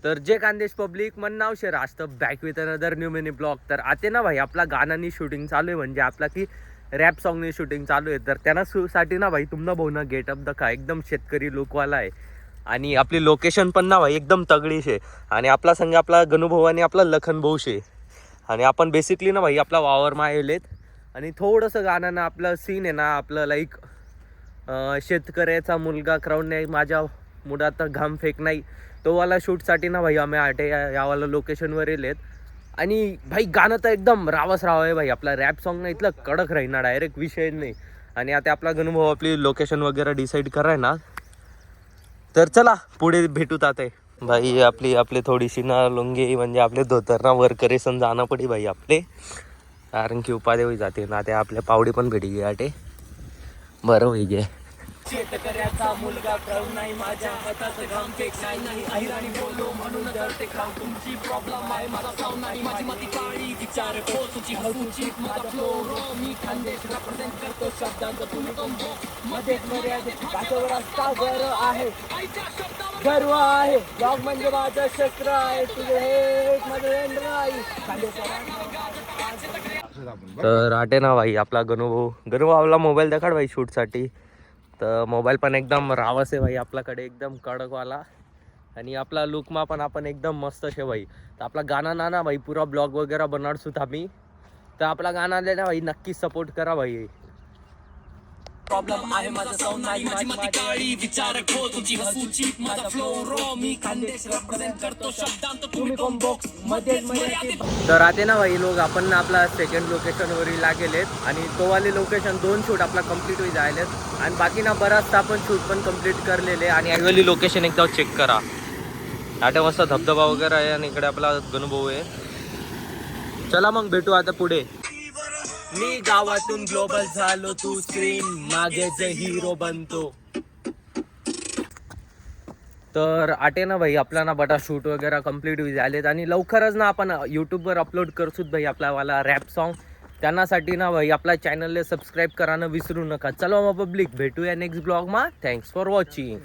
तर जे खानदेश पब्लिक मन नाव शेअर असतं back with another new mini blog. तर आता ना भाई आपला गाण्यानी शूटिंग चालू आहे, म्हणजे आपला की रॅप सॉन्गनी शूटिंग चालू आहे. तर त्यांना साठी ना भाई तुमना भाऊ ना गेटअप दखा एकदम शेतकरी लुकवाला आहे. आणि आपली लोकेशन पण ना भाई एकदम तगडी शे. आणि आपला संघ आपला गणूभाऊ आणि आपला लखन भाऊ शे. आणि आपण बेसिकली ना भाई आपला वावर मायलेत. आणि थोडंसं गाणं ना आपलं सीन आहे ना आपलं लाईक शेतकऱ्याचा मुलगा क्राऊड नाही माझ्या मुडात घाम फेक नाही तो वाला शूटसाठी ना भाई आम्ही आटे यावाला लोकेशनवर येलेत. आणि भाई गाणं तर एकदम रावस राव आहे भाई. आपला रॅप सॉन्ग ना इथलं कडक राहीना, डायरेक्ट विषय नाही. आणि आता आपला गणूभाऊ आपली लोकेशन वगैरे डिसाईड कराय ना, तर चला पुढे भेटूत आता. भाई आपली थोडीशी ना लुंगी म्हणजे आपले धोतर ना वर करेसन जाणं पडी भाई आपले, कारण की उपादेवी जाते ना ते आपल्या पावडी पण भेटी गे आटे बरं होई गे. शेतकऱ्याचा मुलगा क्राऊड नाही माझ्या हातात घाम फेक नाही अहिराणी बोलो म्हणून जर ते क्राऊड तुमची प्रॉब्लेम आहे माझा साऊंड नाही माझी मती काळी विचार को तुझी हसूची माझा फ्लो रो मी खानदेश रिप्रेझेंट करतो शब्दांचा तुम्ही कंबो मध्ये मर्यादित काचवर असता गर्व आहे गर्व आहे ब्लॉग म्हणजे माझं शस्त्र आहे तुझे एक मध्ये नाही तर आटे ना भाई आपला गणूभाऊला मोबाईल देखाड भाई शूटसाठी. तर मोबाईल पण एकदम रावस आहे भाई आपल्याकडे एकदम कडकवाला. आणि आपला लुकमा पण आपण एकदम मस्त शे भाई. तर आपला गाणं ना भाई पुरा ब्लॉग वगैरे बनवसूत आम्ही. तर आपला गाणं ना भाई नक्कीच सपोर्ट करा भाई. प्रॉब्लेम आहे माझा साऊंड नाही माझी मती काळी विचार को तुझी हसूची माझा फ्लो रो मी खानदेश रिप्रेझेंट करतो शब्दांत तुम्ही कॉम्बॉक्स मध्ये. तर आता ना भाई लोक आपण ना आपला सेकंड लोकेशनवरील लागेलेत. आणि तो वाले लोकेशन 2 शूट आपला कंप्लीट होई जायलेत. आणि बाकी ना बराचसा आपण शूट पण कंप्लीट करलेले. आणि ॲक्च्युअली लोकेशन एकदा चेक करा. आता मस्त धबधबा वगैरे आहे आणि इकडे आपला गणूभाऊ आहे. चला मग भेटू आता पुढे. मी गावातून ग्लोबल झालो तू स्क्रीन मागे जे हिरो बनतो. तर आटे ना भाई आपला ना बटा शूट वगैरे कंप्लीट झालेत. आणि लवकरच ना आपण यूट्यूबवर अपलोड करसूत भाई आपल्यावाला रॅप सॉन्ग. त्यांनासाठी ना भाई आपल्या चॅनलला सबस्क्राईब करायला विसरू नका. चलो मग पब्लिक भेटूया नेक्स्ट ब्लॉग मा. Thanks for watching.